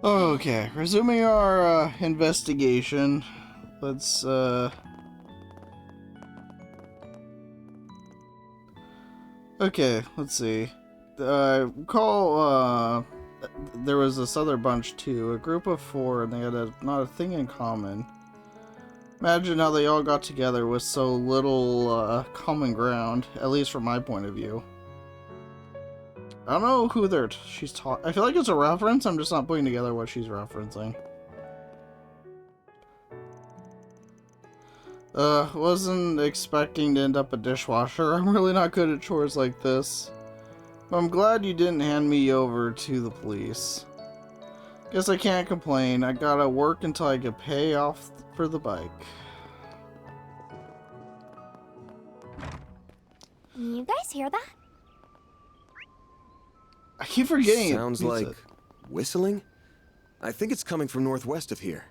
Okay, resuming our investigation. Let's okay, let's see. There was this other bunch too, a group of four, and they had not a thing in common. Imagine how they all got together with so little common ground, at least from my point of view. I don't know who she's talking. I feel like it's a reference. I'm just not putting together what she's referencing. Wasn't expecting to end up a dishwasher. I'm really not good at chores like this. But I'm glad you didn't hand me over to the police. Guess I can't complain. I gotta work until I can pay off for the bike. You guys hear that? I keep forgetting. Sounds like whistling? I think it's coming from northwest of here.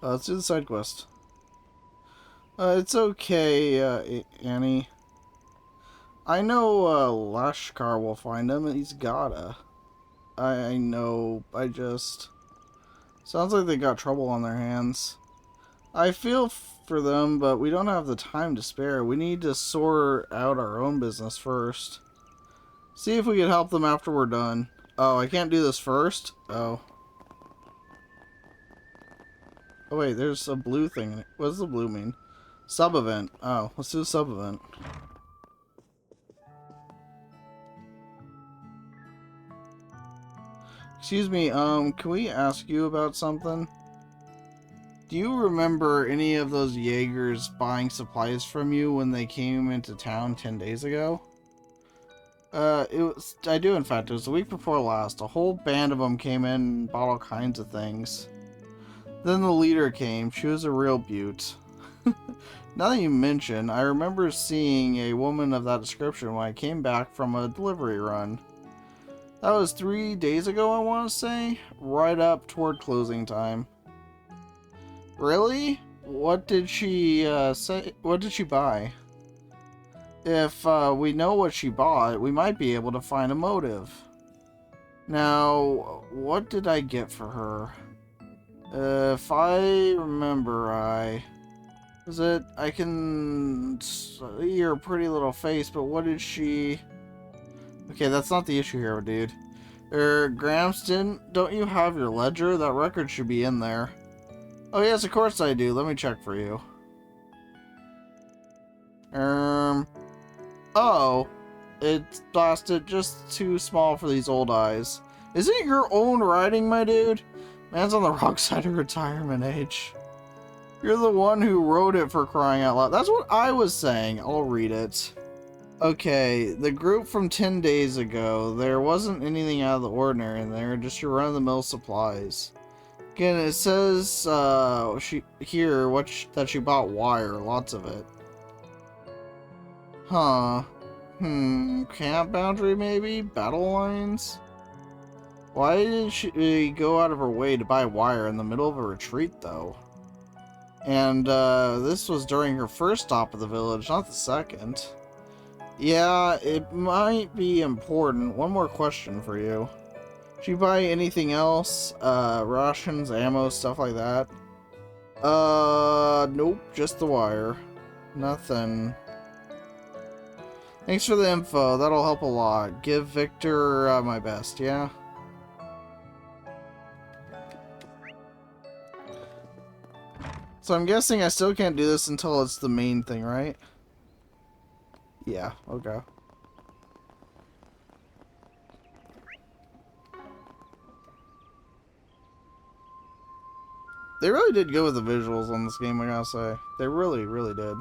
Let's do the side quest. It's okay, Annie. I know Lashkar will find him, and he's gotta. I know, sounds like they got trouble on their hands. I feel for them, but we don't have the time to spare. We need to sort out our own business first. See if we can help them after we're done. Oh, I can't do this first? Oh. Oh wait, there's a blue thing. What does the blue mean? Sub-event. Oh, let's do the sub-event. Excuse me, can we ask you about something? Do you remember any of those Jaegers buying supplies from you when they came into town 10 days ago? I do in fact. It was the week before last. A whole band of them came in and bought all kinds of things. Then the leader came. She was a real beaut. Now that you mention, I remember seeing a woman of that description when I came back from a delivery run. That was 3 days ago, I want to say. Right up toward closing time. Really? What did she say? What did she buy? If we know what she bought, we might be able to find a motive. Now, what did I get for her? If I remember right, was it? I can see her pretty little face, but what did she? Okay, that's not the issue here, dude. Gramston, don't you have your ledger? That record should be in there. Oh yes, of course I do. Let me check for you. Oh, it's blasted just too small for these old eyes. Is it your own writing, my dude? Man's on the wrong side of retirement age. You're the one who wrote it, for crying out loud. That's what I was saying. I'll read it. Okay, the group from 10 days ago, there wasn't anything out of the ordinary in there, just your run-of-the-mill supplies. Again, it says that she bought wire, lots of it. Huh. Camp boundary maybe? Battle lines? Why did she go out of her way to buy wire in the middle of a retreat, though? And, this was during her first stop at the village, not the second. Yeah, it might be important. One more question for you. Did you buy anything else? Rations, ammo, stuff like that? Nope, just the wire. Nothing. Thanks for the info, that'll help a lot. Give Victor, my best, yeah? So I'm guessing I still can't do this until it's the main thing, right? Yeah, okay. They really did go with the visuals on this game, I gotta say. They really, really did.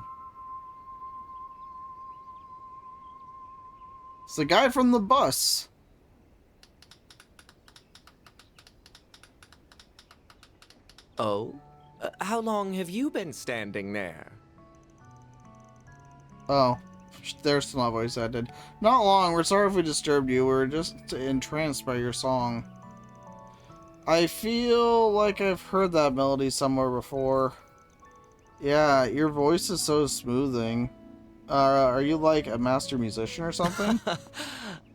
It's the guy from the bus. Oh? How long have you been standing there? Oh, there's still not voice acted. Not long, we're sorry if we disturbed you. We're just entranced by your song. I feel like I've heard that melody somewhere before. Yeah, your voice is so smoothing. Are you like a master musician or something?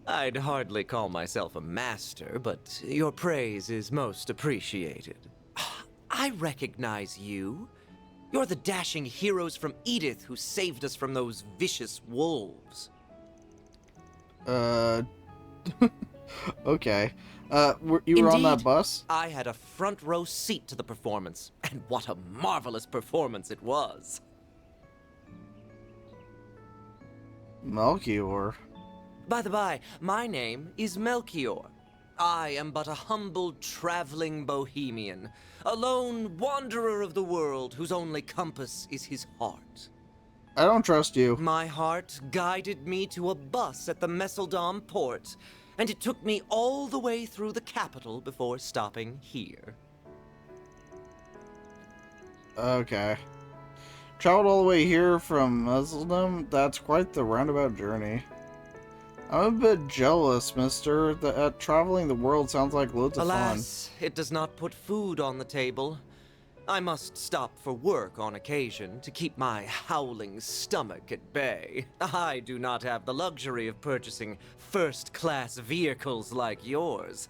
I'd hardly call myself a master, but your praise is most appreciated. I recognize you. You're the dashing heroes from Edith who saved us from those vicious wolves. Okay. You were on that Indeed, bus? I had a front row seat to the performance, and what a marvelous performance it was. Melchior. By the by, my name is Melchior. I am but a humble traveling bohemian, a lone wanderer of the world whose only compass is his heart. I don't trust you. My heart guided me to a bus at the Messeldom port, and it took me all the way through the capital before stopping here. Okay. Traveled all the way here from Muslim? That's quite the roundabout journey. I'm a bit jealous, mister. Traveling the world sounds like loads of fun. Alas, it does not put food on the table. I must stop for work on occasion to keep my howling stomach at bay. I do not have the luxury of purchasing first-class vehicles like yours.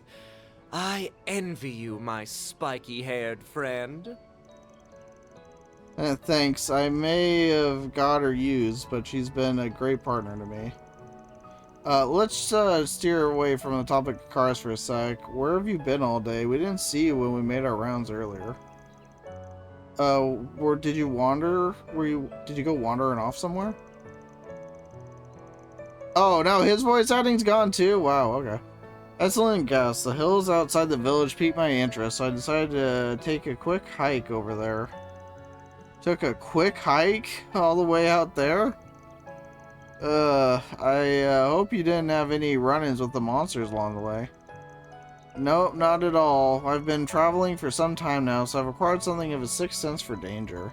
I envy you, my spiky-haired friend. Thanks. I may have got her used, but she's been a great partner to me. Let's steer away from the topic of cars for a sec. Where have you been all day? We didn't see you when we made our rounds earlier. Did you wander? Did you go wandering off somewhere? Oh, no, his voice acting's gone too? Wow, okay. Excellent guess. The hills outside the village piqued my interest, so I decided to take a quick hike over there. Took a quick hike all the way out there? I hope you didn't have any run-ins with the monsters along the way. Nope, not at all. I've been traveling for some time now, so I've acquired something of a sixth sense for danger.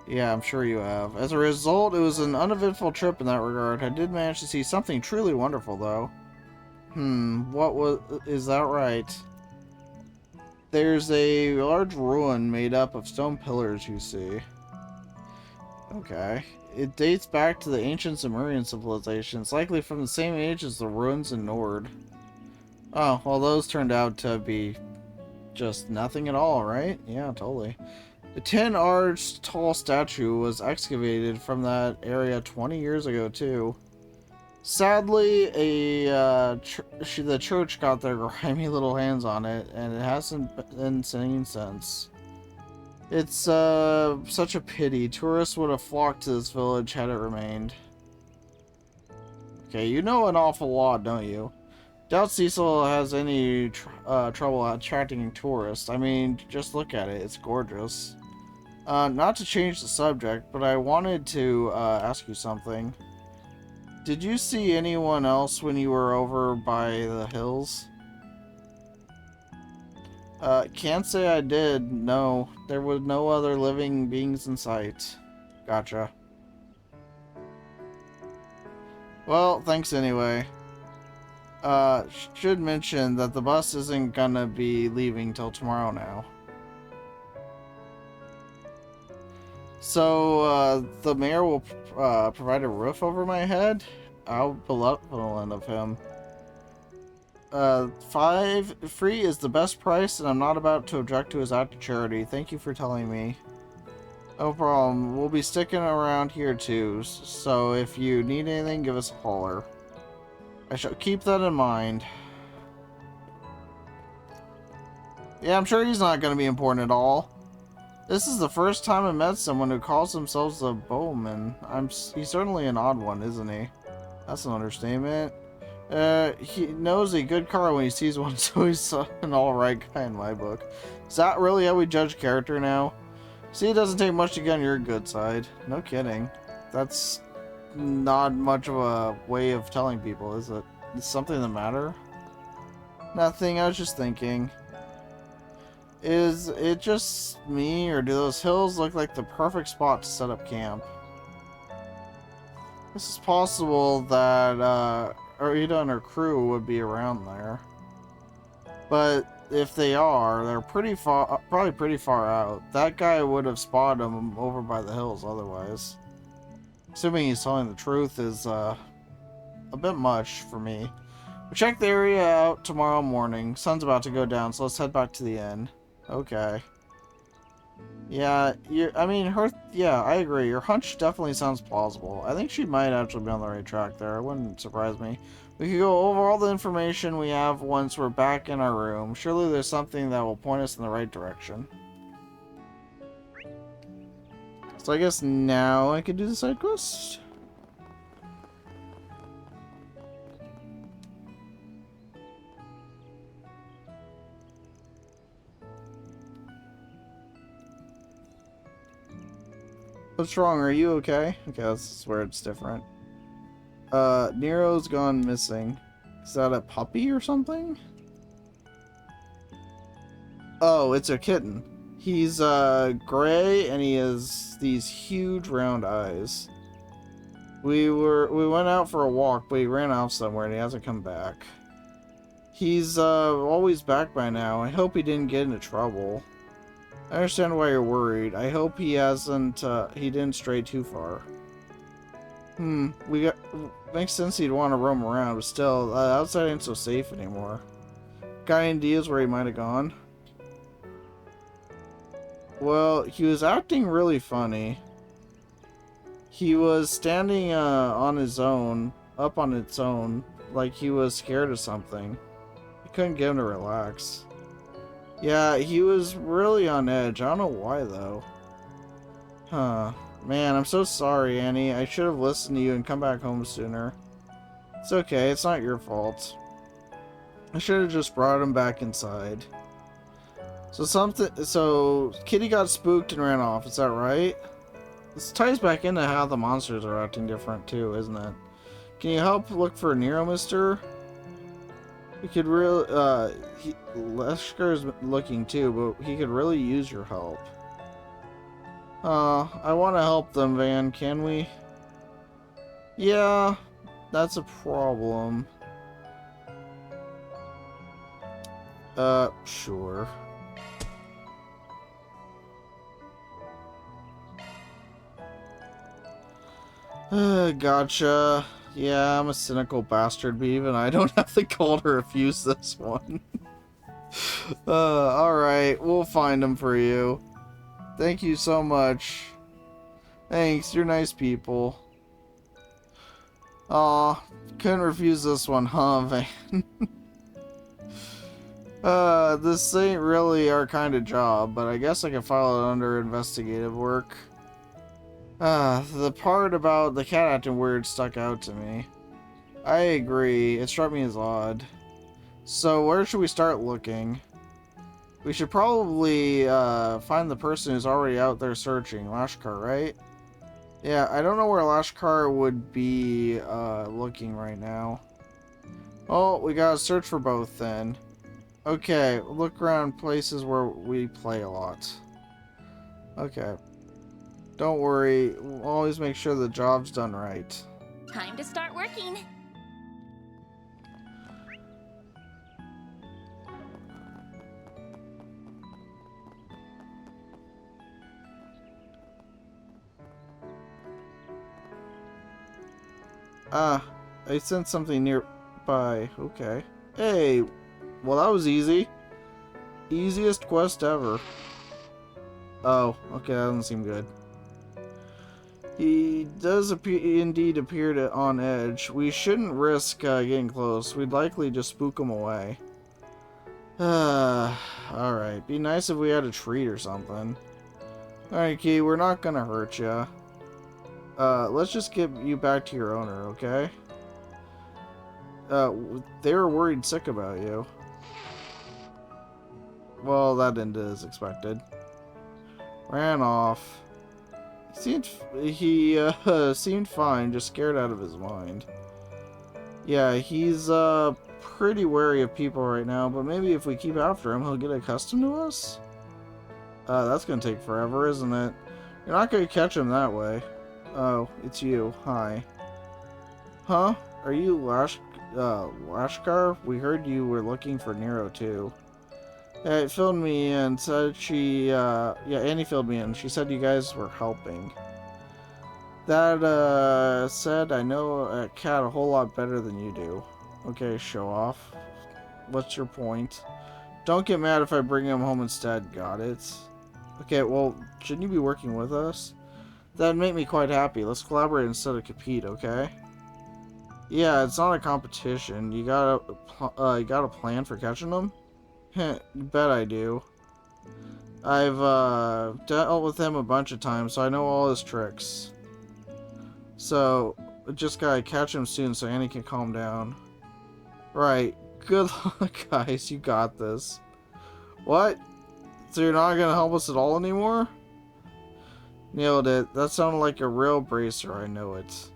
Yeah, I'm sure you have. As a result, it was an uneventful trip in that regard. I did manage to see something truly wonderful, though. Is that right? There's a large ruin made up of stone pillars, you see. Okay. It dates back to the ancient Sumerian civilization. It's likely from the same age as the ruins in Nord. Oh, well, those turned out to be just nothing at all, right? Yeah, totally. The 10-arched tall statue was excavated from that area 20 years ago, too. Sadly, the church got their grimy little hands on it, and it hasn't been seen since. It's such a pity. Tourists would have flocked to this village had it remained. Okay, you know an awful lot, don't you? Doubt Cecil has any trouble attracting tourists. I mean, just look at it. It's gorgeous. Not to change the subject, but I wanted to ask you something. Did you see anyone else when you were over by the hills? Can't say I did. No, there was no other living beings in sight. Gotcha. Well, thanks anyway. Should mention that the bus isn't gonna be leaving till tomorrow now. So, the mayor will provide a roof over my head? How benevolent of him. 5 free is the best price, and I'm not about to object to his act of charity. Thank you for telling me. No problem. We'll be sticking around here too, so if you need anything, give us a holler. I shall keep that in mind. Yeah, I'm sure he's not going to be important at all. This is the first time I met someone who calls themselves a bowman. He's certainly an odd one, isn't he? That's an understatement. He knows a good car when he sees one, so he's an alright guy in my book. Is that really how we judge character now? See, it doesn't take much to get on your good side. No kidding. That's not much of a way of telling people, is it? Is something the matter? Nothing, I was just thinking. Is it just me, or do those hills look like the perfect spot to set up camp? This is possible that Arita and her crew would be around there. But if they are, they're probably pretty far out. That guy would have spotted them over by the hills otherwise. Assuming he's telling the truth is a bit much for me. We check the area out tomorrow morning. Sun's about to go down, so let's head back to the inn. Okay. Yeah, I agree. Your hunch definitely sounds plausible. I think she might actually be on the right track there. It wouldn't surprise me. We could go over all the information we have once we're back in our room. Surely there's something that will point us in the right direction. So I guess now I could do the side quest. What's wrong? Are you okay? Okay, that's where it's different. Nero's gone missing. Is that a puppy or something? Oh, it's a kitten. He's gray and he has these huge round eyes. We went out for a walk, but he ran off somewhere and he hasn't come back. He's always back by now. I hope he didn't get into trouble. I understand why you're worried. I hope he didn't stray too far. Makes sense he'd want to roam around, but still, outside ain't so safe anymore. Got any ideas where he might have gone? Well, he was acting really funny. He was standing on his own, up on its own, like he was scared of something. I couldn't get him to relax. Yeah, he was really on edge. I don't know why, though. Huh. Man, I'm so sorry, Annie. I should have listened to you and come back home sooner. It's okay. It's not your fault. I should have just brought him back inside. So Kitty got spooked and ran off. Is that right? This ties back into how the monsters are acting different, too, isn't it? Can you help look for Nero, mister? We could really, Leshkar's looking too, but he could really use your help. I want to help them, Van, can we? Yeah, that's a problem. Sure. Gotcha. Yeah, I'm a cynical bastard, but even I don't have the gall to refuse this one. Alright, we'll find them for you. Thank you so much. Thanks, you're nice people. Aw, couldn't refuse this one, huh, Van? This ain't really our kind of job, but I guess I can file it under investigative work. The part about the cat acting weird stuck out to me. I agree, it struck me as odd. So where should we start looking? We should probably find the person who's already out there searching, Lashkar, right? Yeah, I don't know where Lashkar would be looking right now. Oh, we gotta search for both then. Okay, look around places where we play a lot. Okay. Don't worry, we'll always make sure the job's done right. Time to start working. I sent something nearby. Okay. Hey, well that was easy. Easiest quest ever. Oh, okay, that doesn't seem good. He does indeed appear on edge. We shouldn't risk getting close. We'd likely just spook him away. Alright. Be nice if we had a treat or something. Alright, Key, we're not gonna hurt ya. Let's just get you back to your owner, okay? They were worried sick about you. Well, that ended as expected. Ran off. He seemed fine, just scared out of his mind. Yeah, he's pretty wary of people right now, but maybe if we keep after him, he'll get accustomed to us? That's gonna take forever, isn't it? You're not gonna catch him that way. Oh, it's you. Hi. Huh? Are you Lashkar? We heard you were looking for Nero too. Yeah, it filled me in. Said she, yeah, Annie filled me in. She said you guys were helping. That said, I know a cat a whole lot better than you do. Okay, show off. What's your point? Don't get mad if I bring him home instead, got it? Okay, well, shouldn't you be working with us? That'd make me quite happy. Let's collaborate instead of compete, okay? Yeah, it's not a competition. You got a plan for catching them? Heh, you bet I do. I've dealt with him a bunch of times, so I know all his tricks. So, just gotta catch him soon so Annie can calm down. Right. Good luck, guys. You got this. What? So you're not gonna help us at all anymore? Nailed it. That sounded like a real bracer, I know it.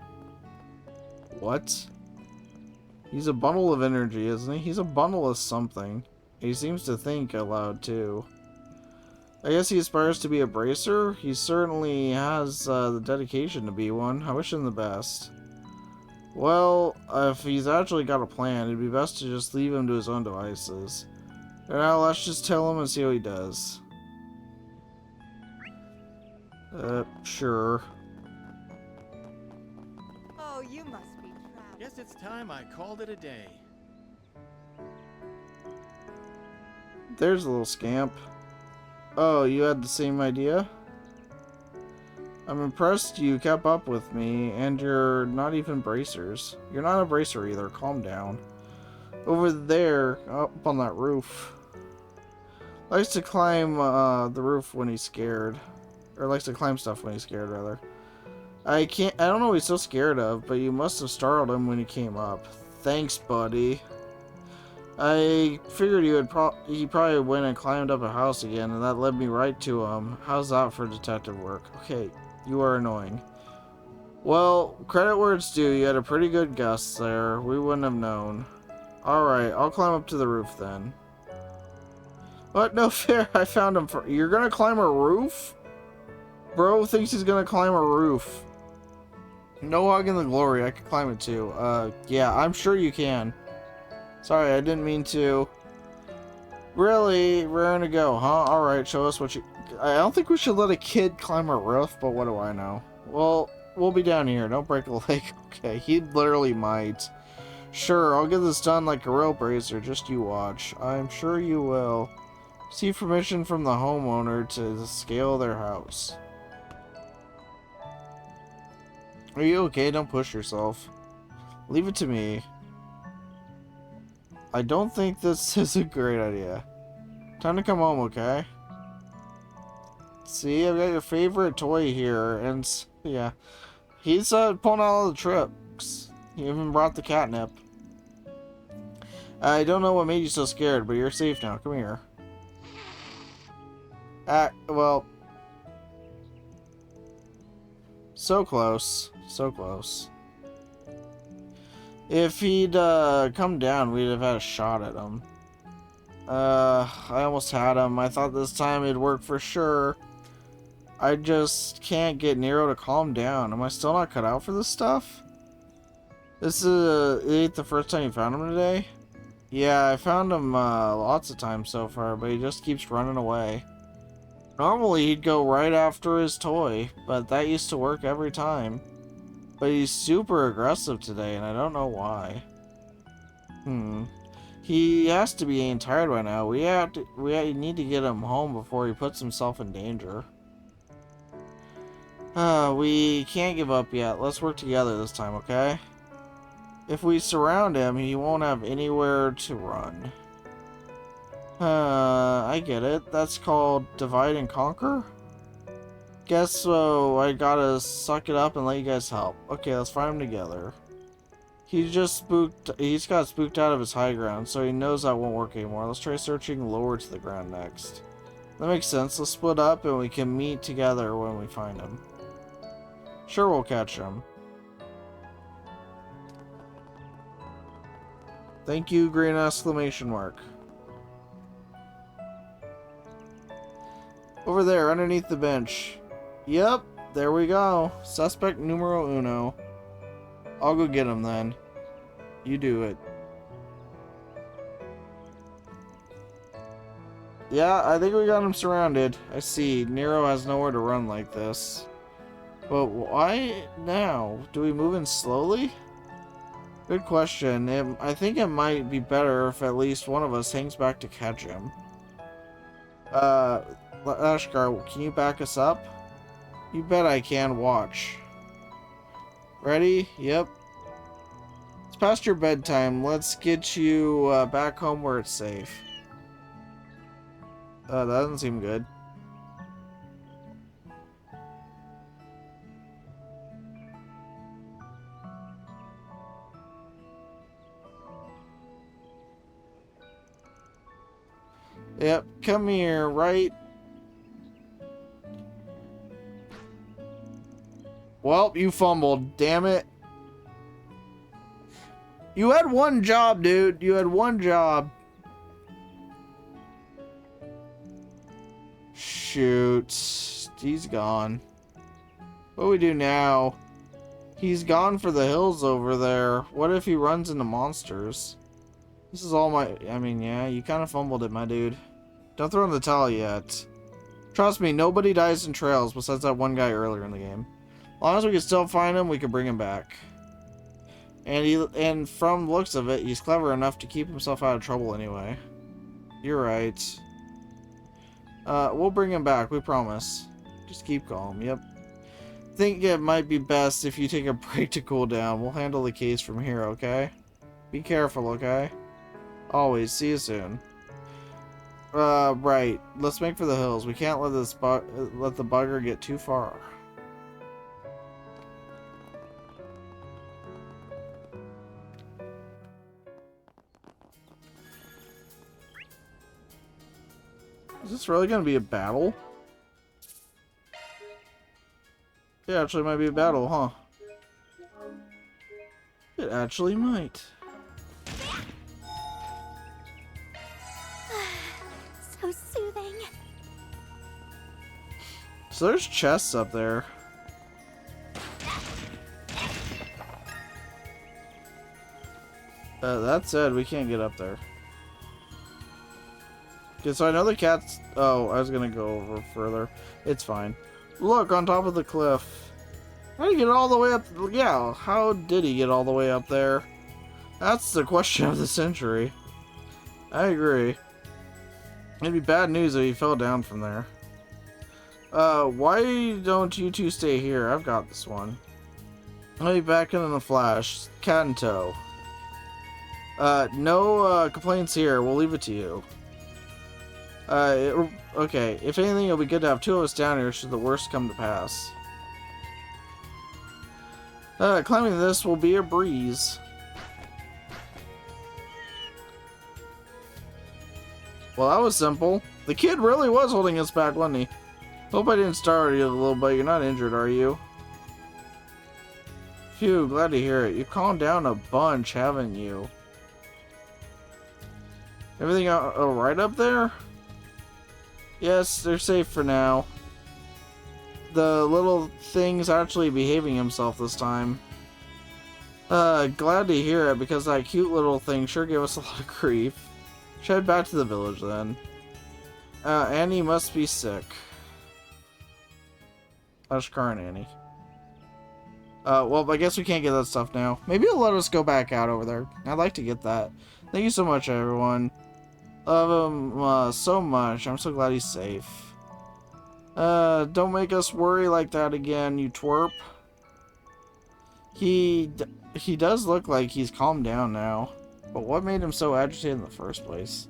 What? He's a bundle of energy, isn't he? He's a bundle of something. He seems to think aloud, too. I guess he aspires to be a bracer? He certainly has the dedication to be one. I wish him the best. Well, if he's actually got a plan, it'd be best to just leave him to his own devices. And now let's just tell him and see what he does. Sure. Oh, you must be trapped. Guess it's time I called it a day. There's a little scamp. Oh, you had the same idea? I'm impressed you kept up with me, and you're not even bracers. You're not a bracer either, calm down. Over there, up on that roof. Likes to climb the roof when he's scared. Or likes to climb stuff when he's scared, rather. I don't know what he's so scared of, but you must have startled him when he came up. Thanks, buddy. I figured he probably went and climbed up a house again, and that led me right to him. How's that for detective work? Okay, you are annoying. Well, credit where it's due, you had a pretty good guess there. We wouldn't have known. Alright, I'll climb up to the roof then. What? No fair, I found him for— You're gonna climb a roof? Bro thinks he's gonna climb a roof. No hug in the glory, I can climb it too. Yeah, I'm sure you can. Sorry, I didn't mean to. Really? Raring to go, huh? Alright, show us what you— I don't think we should let a kid climb a roof, but what do I know? Well, we'll be down here. Don't break a leg. Okay, he literally might. Sure, I'll get this done like a real bracer. Just you watch. I'm sure you will. See permission from the homeowner to scale their house. Are you okay? Don't push yourself. Leave it to me. I don't think this is a great idea. Time to come home, okay? See, I've got your favorite toy here, and yeah. He's pulling out all the tricks. He even brought the catnip. I don't know what made you so scared, but you're safe now. Come here. Well. So close. So close. If he'd come down, we'd have had a shot at him. I almost had him. I thought this time it'd work for sure. I just can't get Nero to calm down. Am I still not cut out for this stuff? This is the first time you found him today? Yeah, I found him lots of times so far, but he just keeps running away. Normally he'd go right after his toy, but that used to work every time. But he's super aggressive today, and I don't know why. He has to be getting tired by now. We need to get him home before he puts himself in danger. We can't give up yet. Let's work together this time, okay? If we surround him, he won't have anywhere to run. I get it. That's called divide and conquer? Guess so. I gotta suck it up and let you guys help. Okay, let's find him together. He's got spooked out of his high ground, so he knows that won't work anymore. Let's try searching lower to the ground next. That makes sense. Let's split up and we can meet together when we find him. Sure, we'll catch him. Thank you, green exclamation mark. Over there, underneath the bench. Yep, there we go. Suspect numero uno. I'll go get him then. You do it. Yeah, I think we got him surrounded. I see. Nero has nowhere to run like this. But why now? Do we move in slowly? Good question. I think it might be better if at least one of us hangs back to catch him. Ashgar, can you back us up? You bet I can. Watch. Ready? Yep. It's past your bedtime. Let's get you back home where it's safe. That doesn't seem good. Yep, come here, right? Well, you fumbled, damn it. You had one job, dude. You had one job. Shoot. He's gone. What do we do now? He's gone for the hills over there. What if he runs into monsters? This is all my... I mean, yeah, you kind of fumbled it, my dude. Don't throw in the towel yet. Trust me, nobody dies in trails besides that one guy earlier in the game. As long as we can still find him, we can bring him back. And from the looks of it, he's clever enough to keep himself out of trouble anyway. You're right. We'll bring him back, we promise. Just keep calm, yep. Think it might be best if you take a break to cool down. We'll handle the case from here, okay? Be careful, okay? Always. See you soon. Right. Let's make for the hills. We can't let let the bugger get too far. Is this really gonna be a battle? Yeah, actually might be a battle, huh? It actually might. So soothing. So there's chests up there. That said, we can't get up there. Okay, so I know the cat's... Oh, I was gonna go over further. It's fine. Look, on top of the cliff. How did he get all the way up? Yeah, how did he get all the way up there? That's the question of the century. I agree. It'd be bad news if he fell down from there. Why don't you two stay here? I've got this one. I'll be back in a flash. Cat in tow. No complaints here. We'll leave it to you. Okay. If anything, it'll be good to have two of us down here should the worst come to pass. Climbing this will be a breeze. Well, that was simple. The kid really was holding us back, wasn't he? Hope I didn't startle you a little bit. You're not injured, are you? Phew, glad to hear it. You've calmed down a bunch, haven't you? Everything alright up there? Yes, they're safe for now. The little thing's actually behaving himself this time. Glad to hear it, because that cute little thing sure gave us a lot of grief. Should head back to the village then. Annie must be sick. Ashkar and Annie. Well, I guess we can't get that stuff now. Maybe it'll let us go back out over there. I'd like to get that. Thank you so much, everyone. Love him so much. I'm so glad he's safe. Don't make us worry like that again, you twerp. He does look like he's calmed down now. But what made him so agitated in the first place?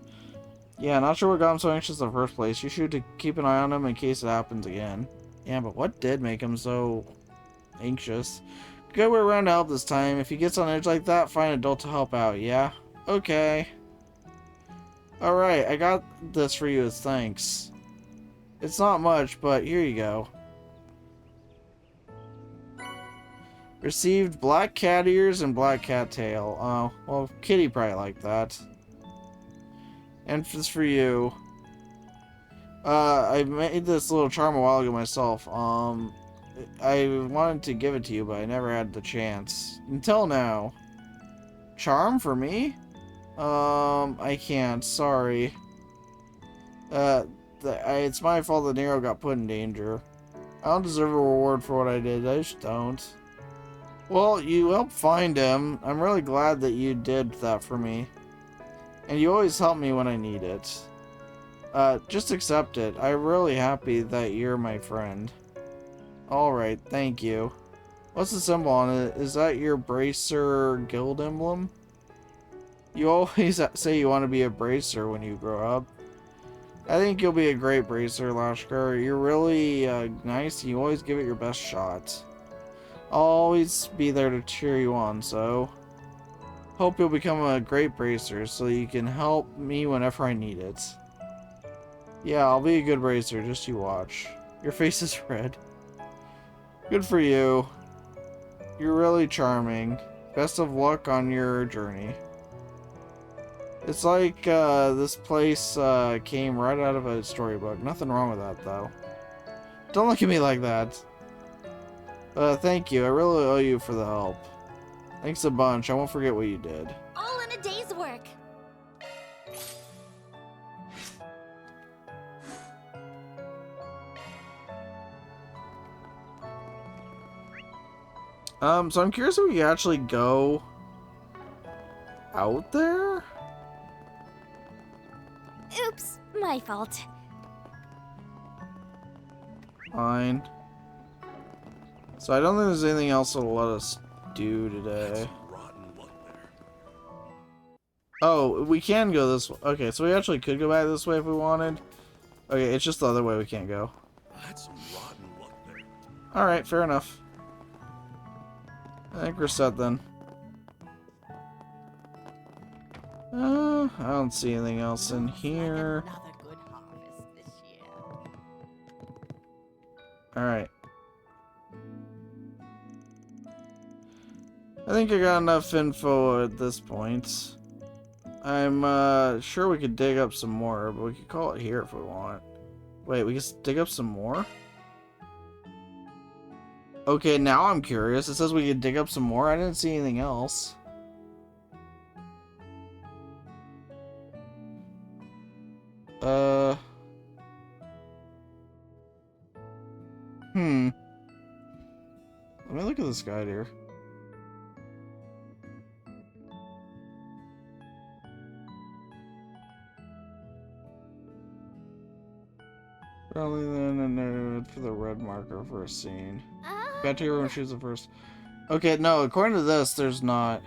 Yeah, not sure what got him so anxious in the first place. You should keep an eye on him in case it happens again. Yeah, but what did make him so anxious? Good way around to help this time. If he gets on edge like that, find an adult to help out, yeah? Okay. Alright, I got this for you as thanks. It's not much, but here you go. Received black cat ears and black cat tail. Oh, well, Kitty probably liked that. And this for you. I made this little charm a while ago myself. I wanted to give it to you, but I never had the chance. Until now. Charm for me? I can't. Sorry. It's my fault that Nero got put in danger. I don't deserve a reward for what I did. I just don't. Well, you helped find him. I'm really glad that you did that for me. And you always help me when I need it. Just accept it. I'm really happy that you're my friend. Alright, thank you. What's the symbol on it? Is that your Bracer guild emblem? You always say you want to be a Bracer when you grow up. I think you'll be a great Bracer, Lashkar. You're really nice and you always give it your best shot. I'll always be there to cheer you on, so... Hope you'll become a great Bracer so you can help me whenever I need it. Yeah, I'll be a good Bracer, just you watch. Your face is red. Good for you. You're really charming. Best of luck on your journey. It's like this place came right out of a storybook. Nothing wrong with that, though. Don't look at me like that. Thank you. I really owe you for the help. Thanks a bunch. I won't forget what you did. All in a day's work. So I'm curious if we can actually go out there? Oops, my fault. Fine. So I don't think there's anything else that'll let us do today. Oh, we can go this way. Okay, so we actually could go back this way if we wanted. Okay, it's just the other way we can't go. That's some rotten luck there. Alright, fair enough. I think we're set then. I don't see anything else in here. Another good harvest this year. Alright. I think I got enough info at this point. I'm sure we could dig up some more, but we could call it here if we want. Wait, we can dig up some more? Okay, now I'm curious. It says we could dig up some more. I didn't see anything else. Let me look at this guide here. Probably then a node for the red marker for a scene. Back to her when she was the first. Okay, no, according to this, there's not.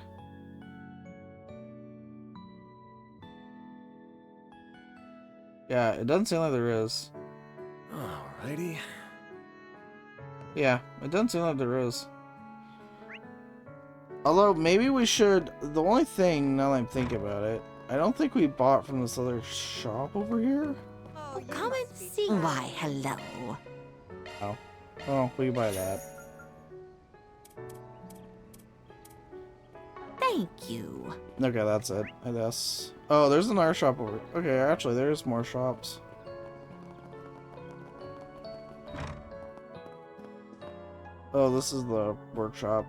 Yeah, it doesn't seem like there is. Alrighty. Yeah, it doesn't seem like there is. Although, maybe we should... The only thing, now that I'm thinking about it, I don't think we bought from this other shop over here. Oh, you Come and must be see. proud. Why, hello. Oh. Oh, we can buy that. Thank you. Okay, that's it, I guess. Oh, there's another shop over... Okay, actually, there's more shops. Oh, this is the workshop.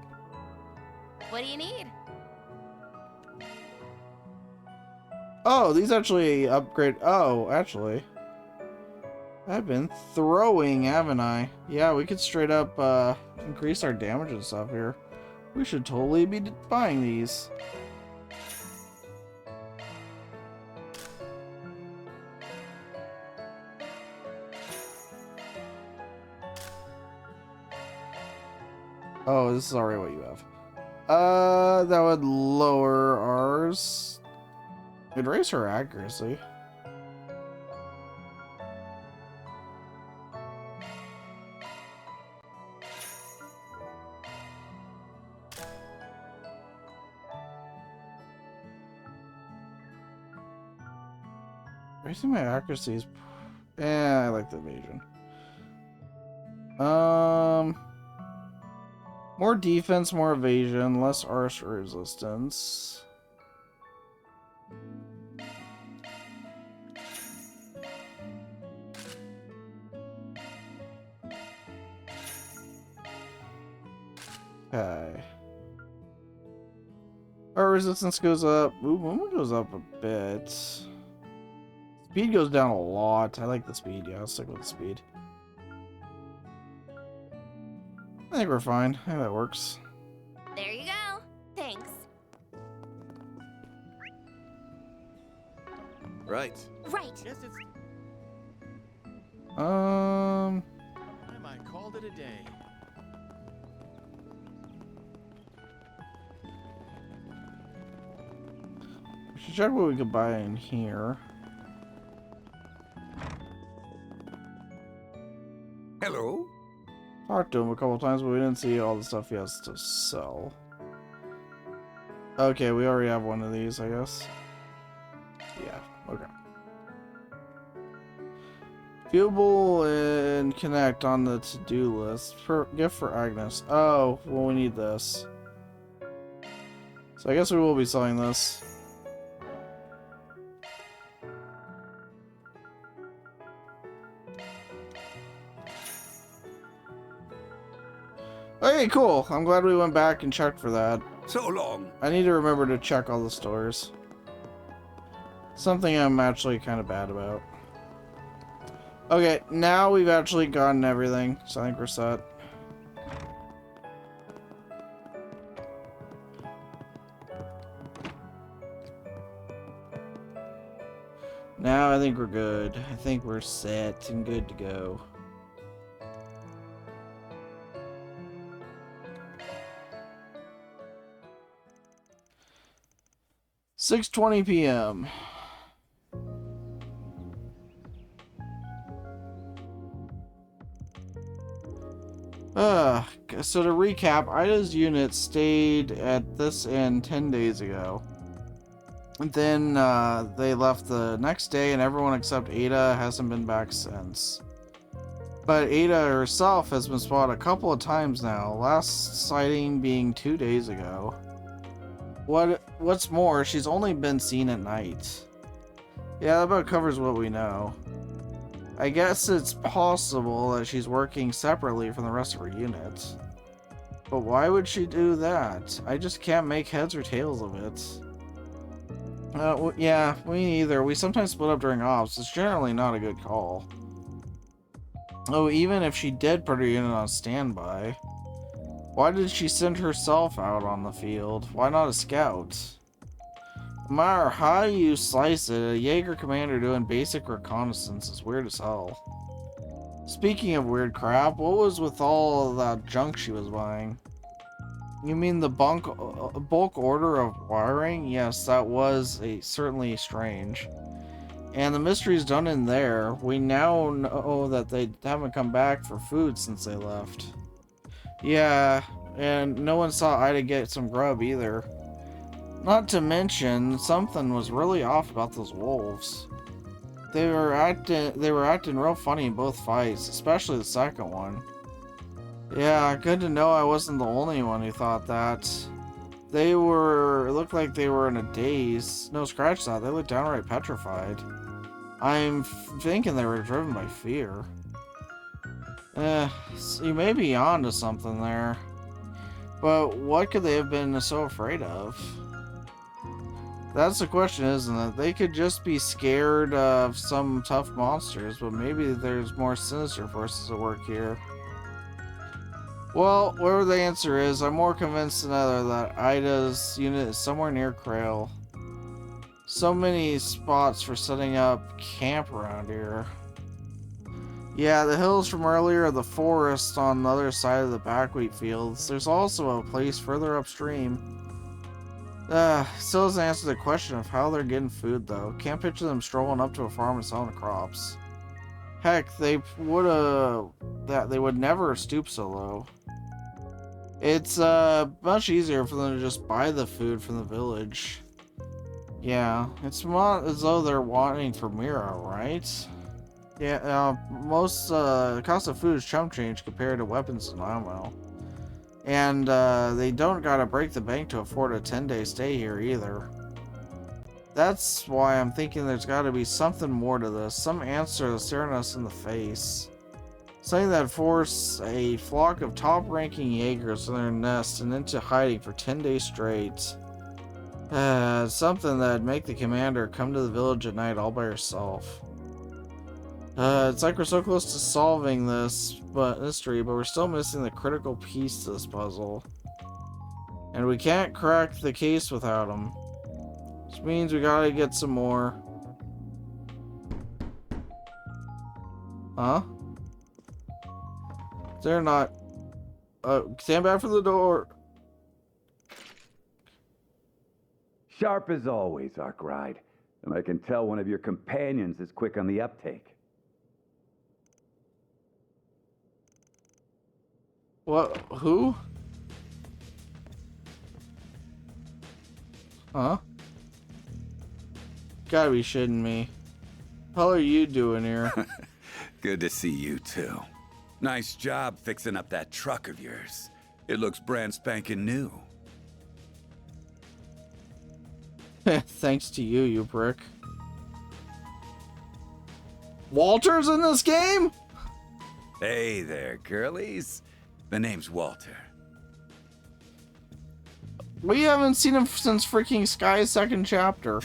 What do you need? Oh, these actually upgrade... Oh, actually. I've been throwing, haven't I? Yeah, we could straight up increase our damage and stuff here. We should totally be buying these. Oh, this is already what you have. That would lower ours. It'd raise her accuracy. Raising my accuracy is... I like the evasion. More defense, more evasion, less arch resistance. Okay. Our resistance goes up. Ooh, movement goes up a bit. Speed goes down a lot. I like the speed. Yeah, I'll stick with the speed. I think we're fine. I think that works. There you go. Thanks. Right. Right. Guess it's Um, time I called it a day. we should check what we could buy in here. Hello? Talked to him a couple times, but we didn't see all the stuff he has to sell. Okay, we already have one of these, I guess. Yeah, okay. Viewable and connect on the to-do list. Gift for Agnes. Oh, well, we need this. So I guess we will be selling this. Okay, cool. I'm glad we went back and checked for that. So long. I need to remember to check all the stores. Something I'm actually kind of bad about. Okay, now we've actually gotten everything, so I think we're set. Now I think we're good. I think we're set and good to go. "6:20 p.m. So to recap, Ida's unit stayed at this inn 10 days ago. And then they left the next day, and everyone except Ada hasn't been back since. But Ada herself has been spotted a couple of times now, last sighting being 2 days ago. What's more, she's only been seen at night. Yeah, that about covers what we know. I guess it's possible that she's working separately from the rest of her unit. But why would she do that? I just can't make heads or tails of it. Yeah, me neither. We sometimes split up during ops. It's generally not a good call. Oh, even if she did put her unit on standby, why did she send herself out on the field? Why not a scout? No matter how you slice it, a Jaeger commander doing basic reconnaissance is weird as hell. Speaking of weird crap, what was with all that junk she was buying? You mean the bulk order of wiring? Yes, that was certainly strange. And the mystery's done in there. We now know that they haven't come back for food since they left. Yeah, and no one saw Ida get some grub either. Not to mention, something was really off about those wolves. They were acting real funny in both fights, especially the second one. Yeah, good to know I wasn't the only one who thought that. It looked like they were in a daze. No, scratch that, they looked downright petrified. I'm thinking they were driven by fear. So you may be onto something there. But what could they have been so afraid of? That's the question, isn't it? They could just be scared of some tough monsters, but maybe there's more sinister forces at work here. Well, whatever the answer is, I'm more convinced than ever that Ida's unit is somewhere near Krail. So many spots for setting up camp around here. Yeah, the hills from earlier are the forest on the other side of the buckwheat fields. There's also a place further upstream. Still doesn't answer the question of how they're getting food, though. Can't picture them strolling up to a farm and selling crops. Heck, they would never stoop so low. It's much easier for them to just buy the food from the village. Yeah, it's not as though they're wanting for Mira, right? Yeah, the cost of food is chump change compared to weapons and ammo. And they don't gotta break the bank to afford a 10-day stay here either. That's why I'm thinking there's gotta be something more to this, some answer that's staring us in the face. Something that force a flock of top-ranking Jaegers from their nest and into hiding for 10 days straight. Something that'd make the commander come to the village at night all by herself. It's like we're so close to solving this mystery, but we're still missing the critical piece to this puzzle. And we can't crack the case without him. Which means we gotta get some more. Huh? They're not... stand back from the door. Sharp as always, Arkwright. And I can tell one of your companions is quick on the uptake. What? Who? Huh? Gotta be shitting me. How are you doing here? Good to see you too. Nice job fixing up that truck of yours. It looks brand spanking new. Thanks to you, you prick. Walter's in this game? Hey there, girlies. The name's Walter. We haven't seen him since freaking Sky's second chapter.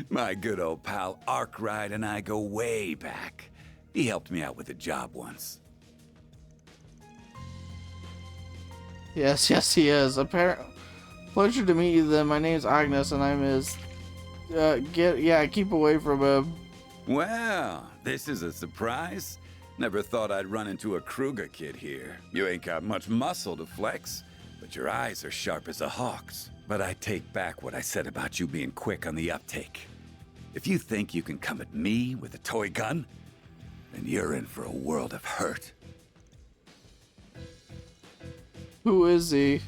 My good old pal Arkwright and I go way back. He helped me out with a job once. Yes, he is. Pleasure to meet you then. My name's Agnes and I'm his... keep away from him. Well, this is a surprise. Never thought I'd run into a Kruger kid here. You ain't got much muscle to flex, but your eyes are sharp as a hawk's. But I take back what I said about you being quick on the uptake. If you think you can come at me with a toy gun, then you're in for a world of hurt. Who is he?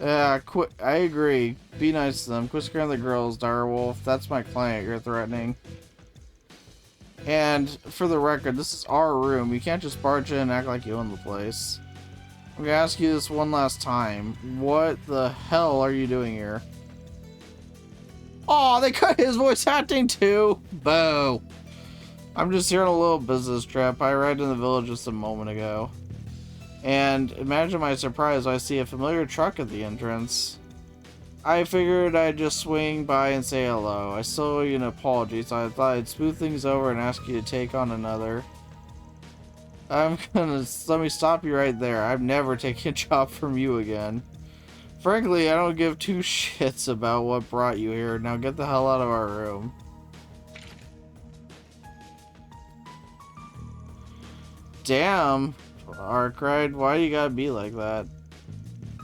Yeah, quit. I agree. Be nice to them. Quit scaring the girls, direwolf. That's my client you're threatening. And for the record, this is our room. You can't just barge in and act like you own the place. I'm gonna ask you this one last time. What the hell are you doing here? Oh, they cut his voice acting too. Boo. I'm just here on a little business trip. I arrived in the village just a moment ago. And imagine my surprise when I see a familiar truck at the entrance. I figured I'd just swing by and say hello. I still owe you an apology, so I thought I'd smooth things over and ask you to take on another. Let me stop you right there. I've never taken a job from you again. Frankly, I don't give two shits about what brought you here. Now get the hell out of our room. Damn, Arkwright, why you gotta be like that?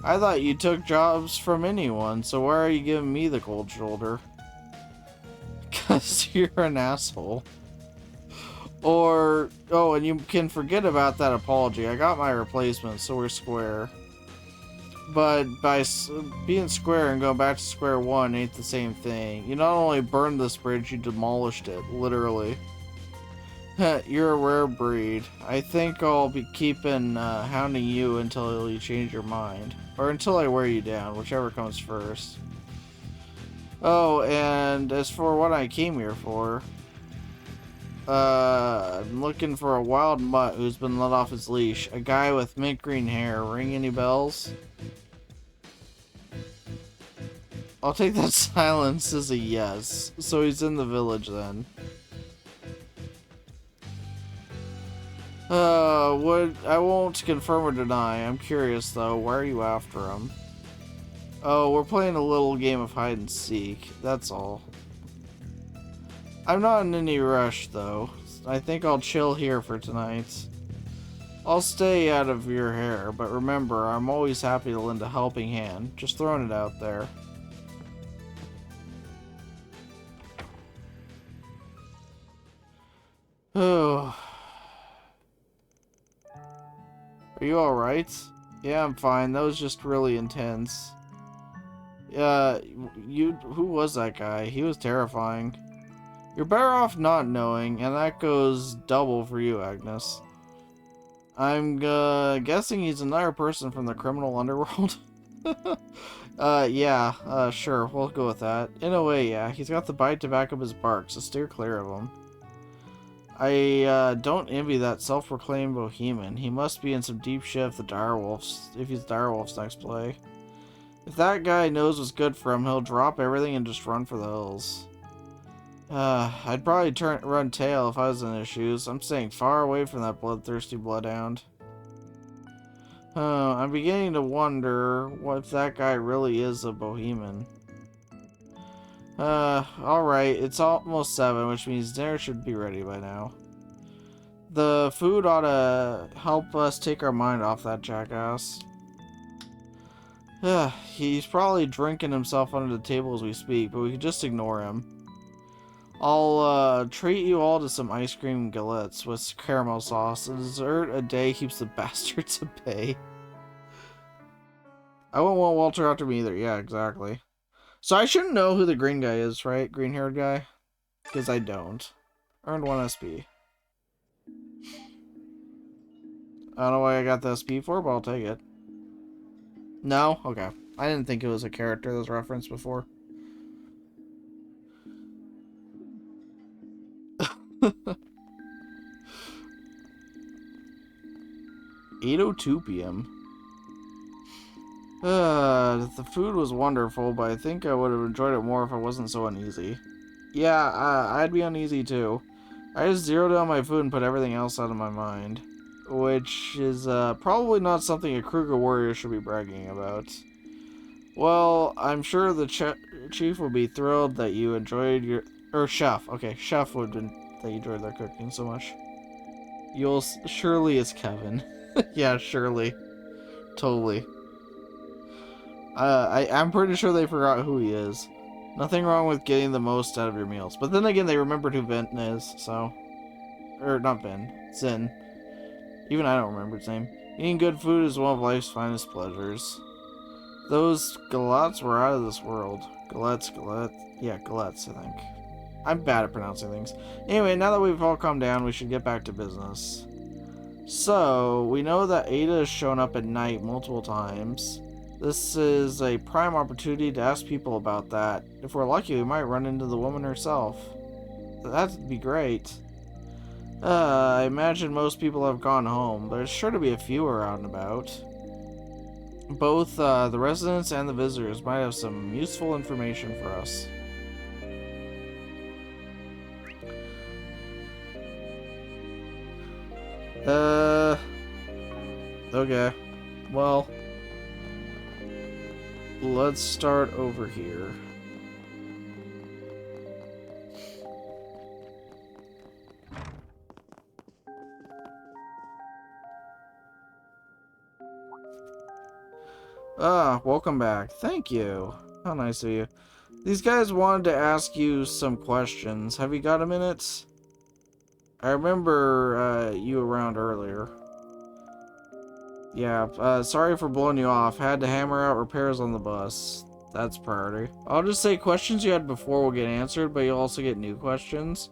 I thought you took jobs from anyone, so why are you giving me the cold shoulder? Because you're an asshole. Or, oh, and you can forget about that apology. I got my replacement, so we're square. But by being square and going back to square one ain't the same thing. You not only burned this bridge, you demolished it, literally. You're a rare breed. I think I'll be keeping hounding you until you change your mind. Or until I wear you down, whichever comes first. Oh, and as for what I came here for... I'm looking for a wild mutt who's been let off his leash. A guy with mint green hair. Ring any bells? I'll take that silence as a yes. So he's in the village then. I won't confirm or deny. I'm curious though. Why are you after him? Oh, we're playing a little game of hide and seek. That's all. I'm not in any rush though. I think I'll chill here for tonight. I'll stay out of your hair, but remember, I'm always happy to lend a helping hand. Just throwing it out there. Oh. Are you alright? Yeah, I'm fine. That was just really intense. Who was that guy? He was terrifying. You're better off not knowing, and that goes double for you, Agnes. I'm guessing he's another person from the criminal underworld. Sure, we'll go with that. In a way, yeah, he's got the bite to back up his bark, so steer clear of him. I don't envy that self-proclaimed bohemian. He must be in some deep shit if he's Direwolf's next play. If that guy knows what's good for him, he'll drop everything and just run for the hills. I'd probably run tail if I was in his shoes. I'm staying far away from that bloodthirsty bloodhound. I'm beginning to wonder if that guy really is a bohemian. Alright, it's almost 7, which means dinner should be ready by now. The food ought to help us take our mind off that jackass. He's probably drinking himself under the table as we speak, but we can just ignore him. I'll treat you all to some ice cream galettes with caramel sauce. A dessert a day keeps the bastards at bay. I won't want Walter after me either. Yeah, exactly. So I shouldn't know who the green guy is, right? Green-haired guy? Because I don't. Earned 1 SP. I don't know why I got the SP for, but I'll take it. No? Okay. I didn't think it was a character that was referenced before. 8:02 p.m. The food was wonderful, but I think I would have enjoyed it more if I wasn't so uneasy. Yeah, I'd be uneasy too. I just zeroed in on my food and put everything else out of my mind. Which is probably not something a Kruger warrior should be bragging about. Well, I'm sure the chief would be thrilled that you enjoyed your... Or chef. Okay, chef would that you enjoyed their cooking so much. Surely it's Kevin. Yeah, surely. Totally. I'm pretty sure they forgot who he is. Nothing wrong with getting the most out of your meals. But then again, they remembered who Vin is, so... Or, not Vin. Zin. Even I don't remember his name. Eating good food is one of life's finest pleasures. Those galettes were out of this world. Galettes. Yeah, galettes, I think. I'm bad at pronouncing things. Anyway, now that we've all calmed down, we should get back to business. So, we know that Ada has shown up at night multiple times. This is a prime opportunity to ask people about that. If we're lucky, we might run into the woman herself. That'd be great. I imagine most people have gone home. There's sure to be a few around and about. Both the residents and the visitors might have some useful information for us. Okay. Well, let's start over here. Welcome back. Thank you. How nice of you. These guys wanted to ask you some questions. Have you got a minute? I remember, you around earlier. Yeah, sorry for blowing you off. Had to hammer out repairs on the bus. That's priority. I'll just say questions you had before will get answered, but you'll also get new questions.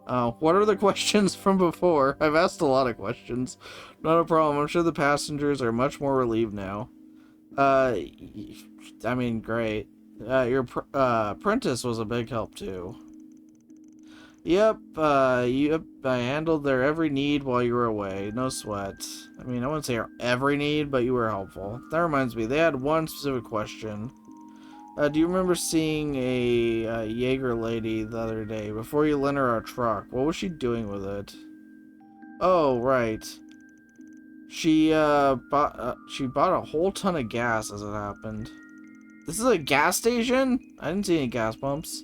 What are the questions from before? I've asked a lot of questions. Not a problem. I'm sure the passengers are much more relieved now. I mean, great. Your apprentice was a big help, too. Yep, I handled their every need while you were away. No sweat. I mean, I wouldn't say every need, but you were helpful. That reminds me, they had one specific question. Do you remember seeing a Jaeger lady the other day, before you lent her our truck? What was she doing with it? Oh, right. She bought a whole ton of gas as it happened. This is a gas station? I didn't see any gas pumps.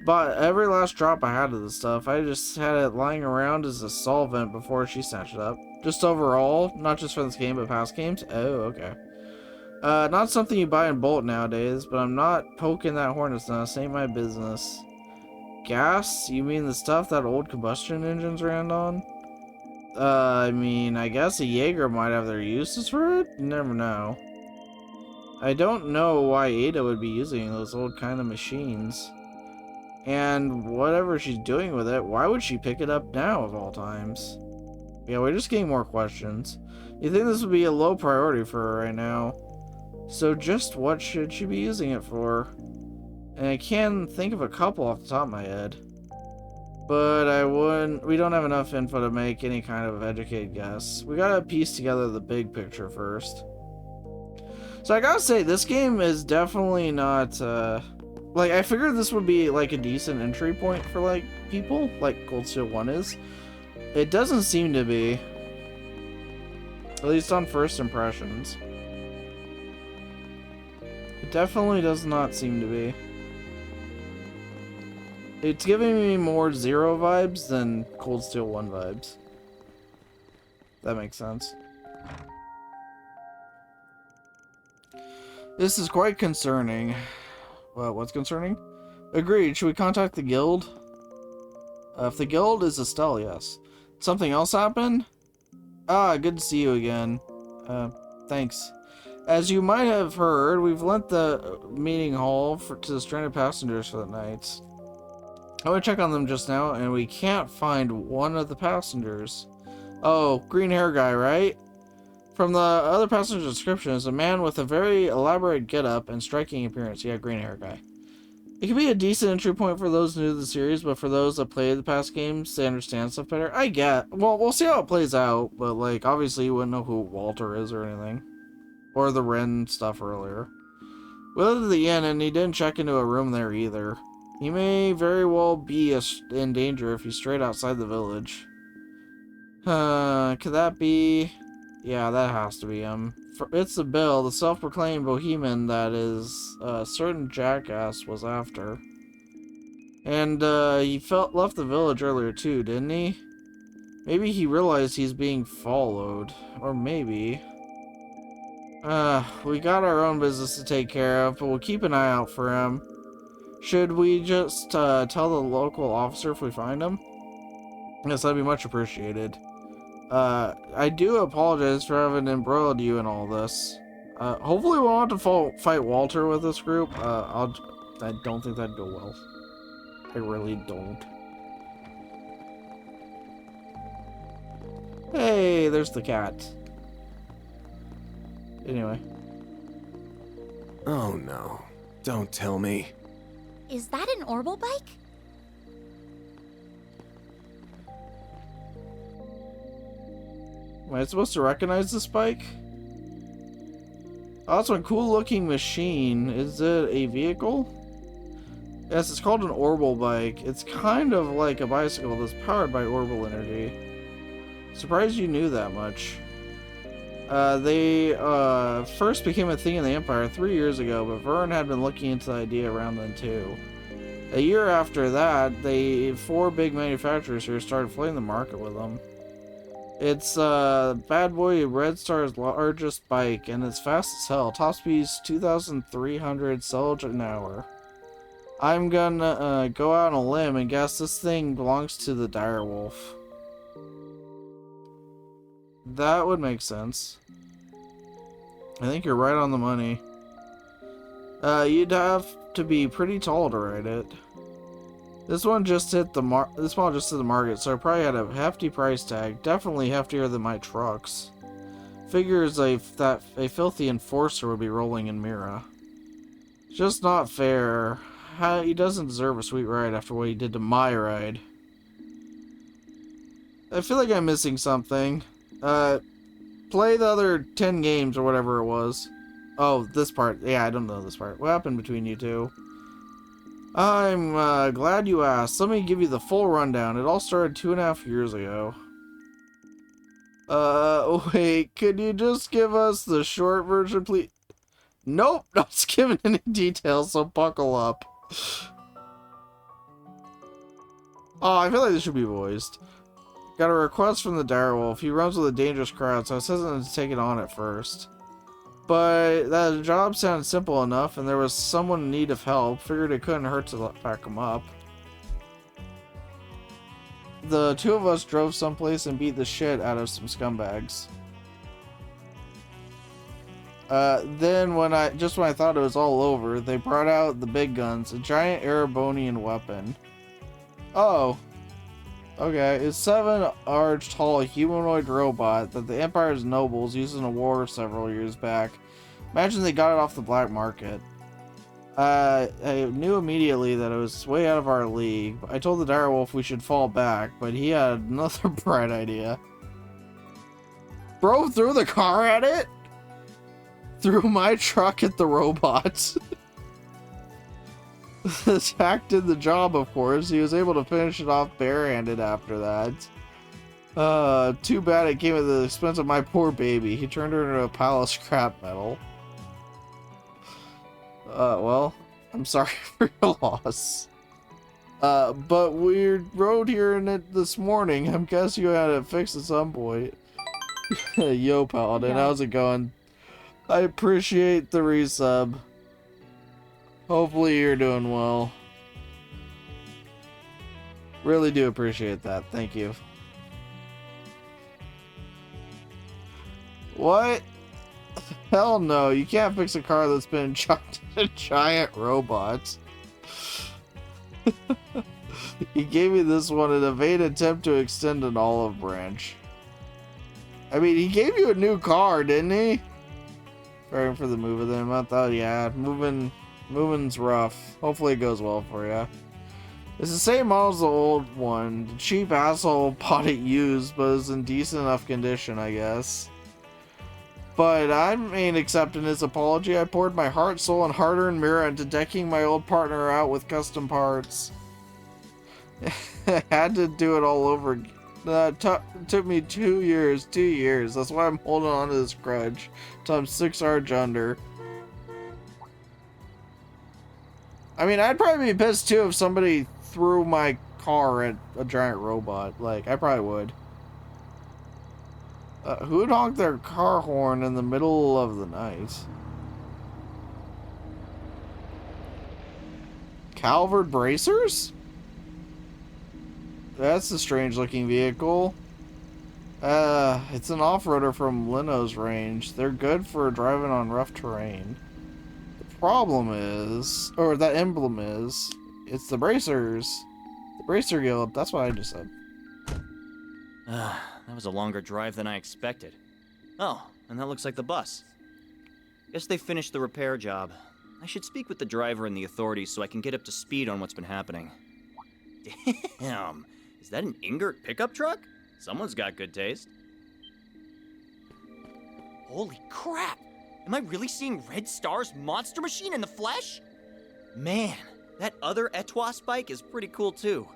Bought every last drop I had of the stuff. I just had it lying around as a solvent before she snatched it up. Just overall, not just for this game, but past games? Oh, okay. Not something you buy in bulk nowadays, but I'm not poking that hornet's nest. Ain't my business. Gas? You mean the stuff that old combustion engines ran on? I mean, I guess a Jaeger might have their uses for it? You never know. I don't know why Ada would be using those old kind of machines. And whatever she's doing with it, why would she pick it up now of all times? Yeah, we're just getting more questions. You think this would be a low priority for her right now? So just what should she be using it for? And I can think of a couple off the top of my head. But we don't have enough info to make any kind of educated guess. We gotta piece together the big picture first. So I gotta say, this game is definitely not, Like, I figured this would be, like, a decent entry point for, like, people, like Cold Steel 1 is. It doesn't seem to be. At least on first impressions. It definitely does not seem to be. It's giving me more Zero vibes than Cold Steel 1 vibes. That makes sense. This is quite concerning. Well, what's concerning? Agreed. Should we contact the guild? If the guild is Estelle, yes. Something else happened? Ah, good to see you again. Thanks. As you might have heard, we've lent the meeting hall to the stranded passengers for the night. I went to check on them just now, and we can't find one of the passengers. Oh, green hair guy, right? From the other passenger description is a man with a very elaborate getup and striking appearance. Yeah, green hair guy. It can be a decent entry point for those new to the series, but for those that played the past games, they understand stuff better. I get. Well, we'll see how it plays out, but, like, obviously you wouldn't know who Walter is or anything. Or the Ren stuff earlier. We went to the inn, and he didn't check into a room there either. He may very well be in danger if he's straight outside the village. Could that be... Yeah, that has to be him. It's the Bill, the self-proclaimed bohemian that is a certain jackass was after. And he left the village earlier too, didn't he? Maybe he realized he's being followed. Or maybe... we got our own business to take care of, but we'll keep an eye out for him. Should we just tell the local officer if we find him? Yes, that'd be much appreciated. I do apologize for having embroiled you in all this. Hopefully we won't have to fight Walter with this group. I don't think that'd go well. I really don't. Hey, there's the cat. Anyway. Oh no. Don't tell me. Is that an Orbital bike? Am I supposed to recognize this bike? Oh, that's one cool looking machine. Is it a vehicle? Yes, it's called an Orbital bike. It's kind of like a bicycle that's powered by orbital energy. Surprised you knew that much. They first became a thing in the Empire 3 years ago, but Vern had been looking into the idea around then too. A year after that, 4 big manufacturers here started flooding the market with them. It's Bad Boy Red Star's largest bike, and it's fast as hell. Top speed's 2,300 km an hour. I'm gonna go out on a limb and guess this thing belongs to the Direwolf. That would make sense. I think you're right on the money. You'd have to be pretty tall to ride it. This one just hit the market, so it probably had a hefty price tag. Definitely heftier than my trucks. Figures that a filthy enforcer would be rolling in Mira. Just not fair. He doesn't deserve a sweet ride after what he did to my ride. I feel like I'm missing something. Play the other 10 games or whatever it was. Oh, this part. Yeah, I don't know this part. What happened between you two? I'm glad you asked. Let me give you the full rundown. It all started 2.5 years ago. Wait, could you just give us the short version, please? Nope, not giving any details, so buckle up. Oh, I feel like this should be voiced. Got a request from the Direwolf. He runs with a dangerous crowd, so I was hesitant to take it on at first. But that job sounded simple enough, and there was someone in need of help. Figured it couldn't hurt to back him up. The 2 of us drove someplace and beat the shit out of some scumbags. Then when I thought it was all over, they brought out the big guns, a giant Erebonian weapon. Oh. Okay, it's 7-arch tall humanoid robot that the Empire's nobles used in a war several years back. Imagine they got it off the black market. I knew immediately that it was way out of our league. I told the Direwolf we should fall back, but he had another bright idea. Bro threw the car at it? Threw my truck at the robot. Jack did the job, of course. He was able to finish it off barehanded after that. Too bad it came at the expense of my poor baby. He turned her into a pile of scrap metal. Well, I'm sorry for your loss. But we rode here in it this morning. I'm guessing you had it fixed at some point. Yo, Paladin, how's it going? I appreciate the resub. Hopefully you're doing well. Really do appreciate that. Thank you. What? Hell no, you can't fix a car that's been chucked in a giant robot. He gave me this one in a vain attempt to extend an olive branch. I mean, he gave you a new car, didn't he? Preparing for the move of the month. Oh yeah, moving's rough. Hopefully it goes well for you. It's the same model as the old one. The cheap asshole bought it used, but it's in decent enough condition, I guess. But I ain't accepting his apology. I poured my heart, soul, and hard-earned mirror into decking my old partner out with custom parts. I had to do it all over again. It took me 2 years. 2 years. That's why I'm holding on to this grudge. Till I'm 6 Arch under. I mean, I'd probably be pissed too if somebody threw my car at a giant robot. Like, I probably would. Who'd honk their car horn in the middle of the night? Calvert Bracers? That's a strange looking vehicle. It's an off-roader from Lino's range. They're good for driving on rough terrain. The problem is, or that emblem is, it's the Bracers. The Bracer Guild, that's what I just said. That was a longer drive than I expected. Oh, and that looks like the bus. Guess they finished the repair job. I should speak with the driver and the authorities so I can get up to speed on what's been happening. Damn, is that an Ingert pickup truck? Someone's got good taste. Holy crap! Am I really seeing Red Star's monster machine in the flesh? Man, that other Etwas bike is pretty cool too.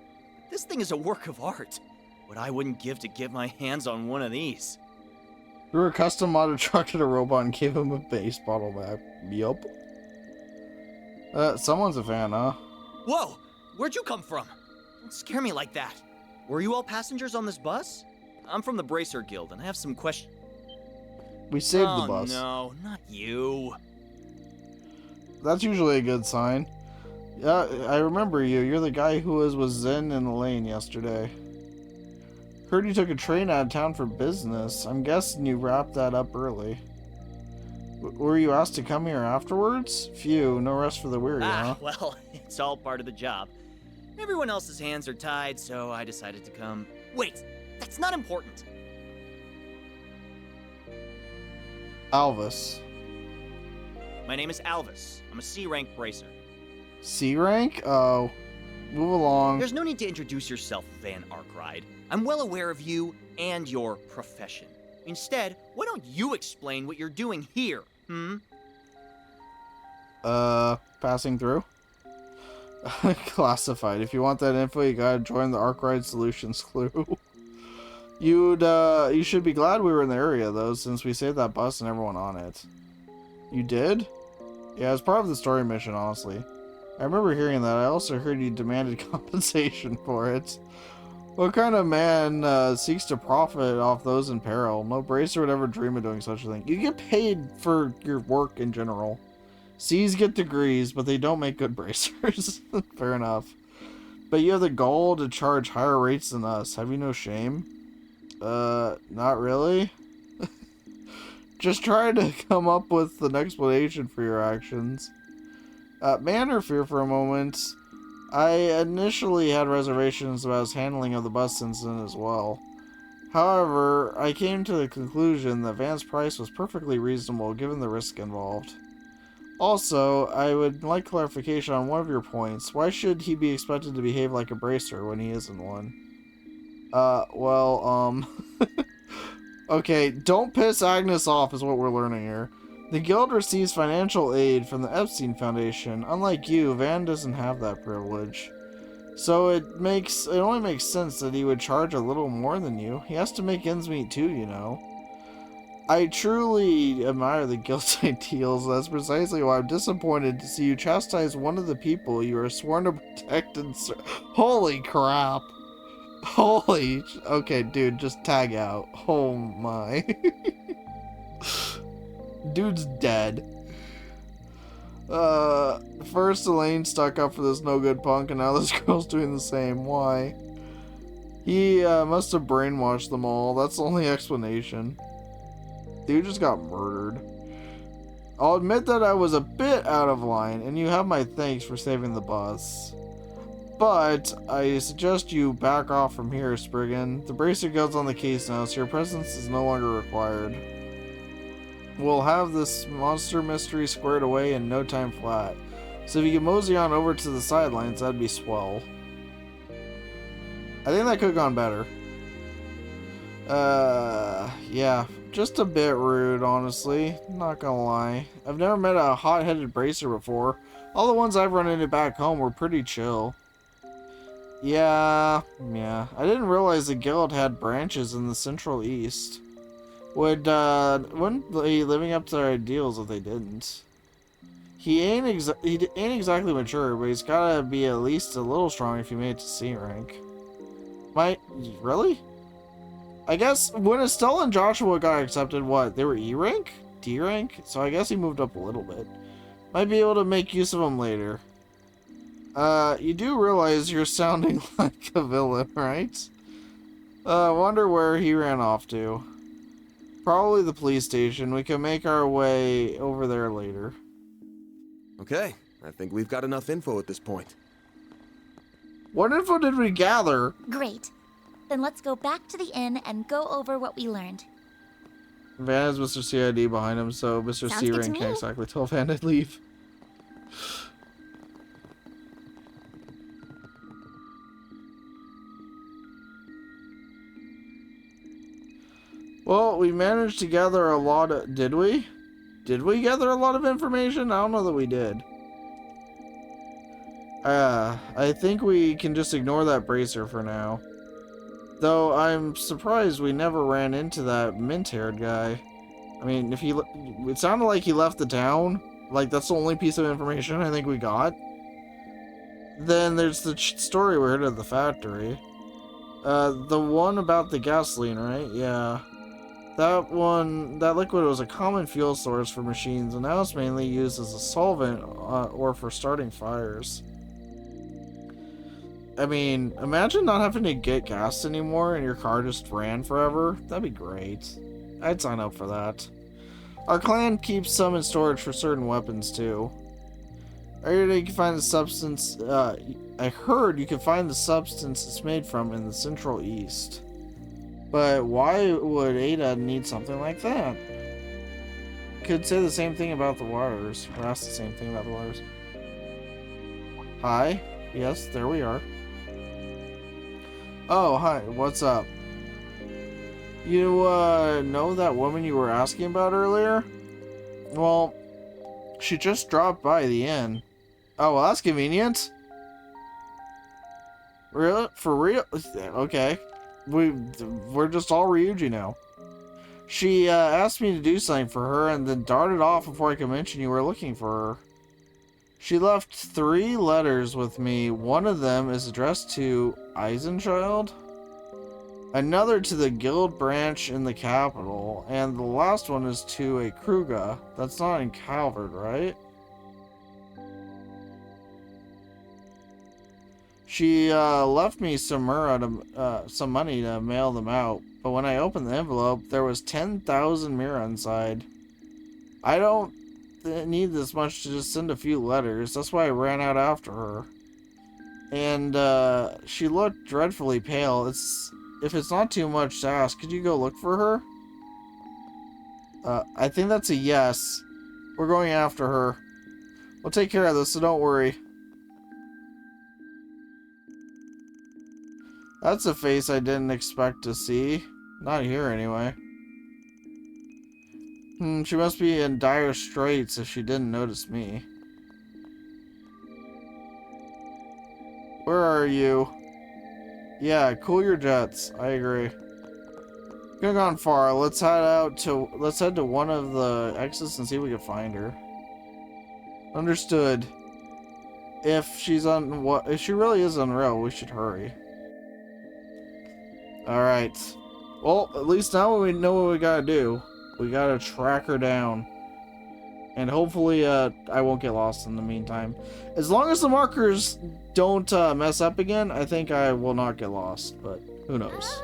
This thing is a work of art. What I wouldn't give to get my hands on one of these. We were a custom modded truck to a robot and gave him a base bottle map. Yup. Someone's a fan, huh? Whoa! Where'd you come from? Don't scare me like that. Were you all passengers on this bus? I'm from the Bracer Guild and I have some questions. We saved the bus. Oh no, not you. That's usually a good sign. Yeah, I remember you. You're the guy who was with Zen in the lane yesterday. Heard you took a train out of town for business. I'm guessing you wrapped that up early. Were you asked to come here afterwards? Phew, no rest for the weary, huh? Well, it's all part of the job. Everyone else's hands are tied, so I decided to come. Wait, that's not important. Alvis. My name is Alvis. I'm a C-rank bracer. C rank? Oh. Move along. There's no need to introduce yourself, Van Arkride. I'm well aware of you and your profession. Instead, why don't you explain what you're doing here, Passing through? Classified. If you want that info, you gotta join the Arkride Solutions crew. You should be glad we were in the area, though, since we saved that bus and everyone on it. You did? Yeah, it's part of the story mission, honestly. I remember hearing that. I also heard you demanded compensation for it. What kind of man seeks to profit off those in peril? No bracer would ever dream of doing such a thing. You get paid for your work in general. C's get degrees, but they don't make good bracers. Fair enough. But you have the gall to charge higher rates than us. Have you no shame? Not really. Just try to come up with an explanation for your actions. Manner fear for a moment. I initially had reservations about his handling of the bus incident as well. However, I came to the conclusion that Van's price was perfectly reasonable given the risk involved. Also, I would like clarification on one of your points. Why should he be expected to behave like a bracer when he isn't one? Okay, don't piss Agnes off is what we're learning here. The guild receives financial aid from the Epstein Foundation. Unlike you, Van doesn't have that privilege. So it only makes sense that he would charge a little more than you. He has to make ends meet too, you know. I truly admire the guild's ideals. That's precisely why I'm disappointed to see you chastise one of the people you are sworn to protect and serve. Holy crap. Holy... Okay, dude, just tag out. Oh my. Dude's dead. First Elaine stuck up for this no-good punk, and now this girl's doing the same. Why? He must have brainwashed them all. That's the only explanation. Dude just got murdered. I'll admit that I was a bit out of line, and you have my thanks for saving the bus. But I suggest you back off from here, Spriggan. The Bracer Guild's on the case now, so your presence is no longer required. We'll have this monster mystery squared away in no time flat. So if you can mosey on over to the sidelines, that'd be swell. I think that could have gone better. Yeah. Just a bit rude, honestly. Not gonna lie. I've never met a hot-headed bracer before. All the ones I've run into back home were pretty chill. Yeah. I didn't realize the guild had branches in the Central East. Wouldn't be living up to their ideals if they didn't. He ain't exactly mature, but he's gotta be at least a little strong if he made it to C rank. Really? I guess when Estelle and Joshua got accepted, what? They were E rank? D rank? So I guess he moved up a little bit. Might be able to make use of him later. You do realize you're sounding like a villain, right? Wonder where he ran off to. Probably the police station. We can make our way over there later. Okay, I think we've got enough info at this point. What info did we gather? Great. Then let's go back to the inn and go over what we learned. Van has Mr. CID behind him, so Mr. Sounds C good to rank me. can't exactly tell Van to leave. Well, we managed to gather a lot of... Did we? Did we gather a lot of information? I don't know that we did. I think we can just ignore that bracer for now. Though I'm surprised we never ran into that mint-haired guy. I mean, if it sounded like he left the town. Like, that's the only piece of information I think we got. Then there's the story we heard of the factory. The one about the gasoline, right? Yeah. That liquid was a common fuel source for machines, and now it's mainly used as a solvent or for starting fires. I mean, imagine not having to get gas anymore and your car just ran forever. That'd be great. I'd sign up for that. Our clan keeps some in storage for certain weapons, too. I heard you can find the substance, it's made from in the Central East. But why would Ada need something like that? Could say the same thing about the wires. Or ask the same thing about the wires. Hi. Yes, there we are. Oh, hi. What's up? You, know that woman you were asking about earlier? Well, she just dropped by the inn. Oh, well, that's convenient. Really? For real? Okay. We're just all Ryuji now. She asked me to do something for her and then darted off before I could mention you were looking for her. She left 3 letters with me. One of them is addressed to Eisenchild, another to the guild branch in the capital, and the last one is to a Kruga. That's not in Calvert, right? She left me some money to mail them out, but when I opened the envelope, there was 10,000 mira inside. I don't need this much to just send a few letters. That's why I ran out after her. And she looked dreadfully pale. If it's not too much to ask, could you go look for her? I think that's a yes. We're going after her. We'll take care of this, so don't worry. That's a face I didn't expect to see. Not here, anyway. She must be in dire straits if she didn't notice me. Where are you? Yeah, cool your jets. I agree. Could've gone far. Let's head to one of the exits and see if we can find her. Understood. If she really is unreal, we should hurry. Alright. Well, at least now we know what we gotta do. We gotta track her down. And hopefully, I won't get lost in the meantime. As long as the markers don't mess up again, I think I will not get lost, but who knows.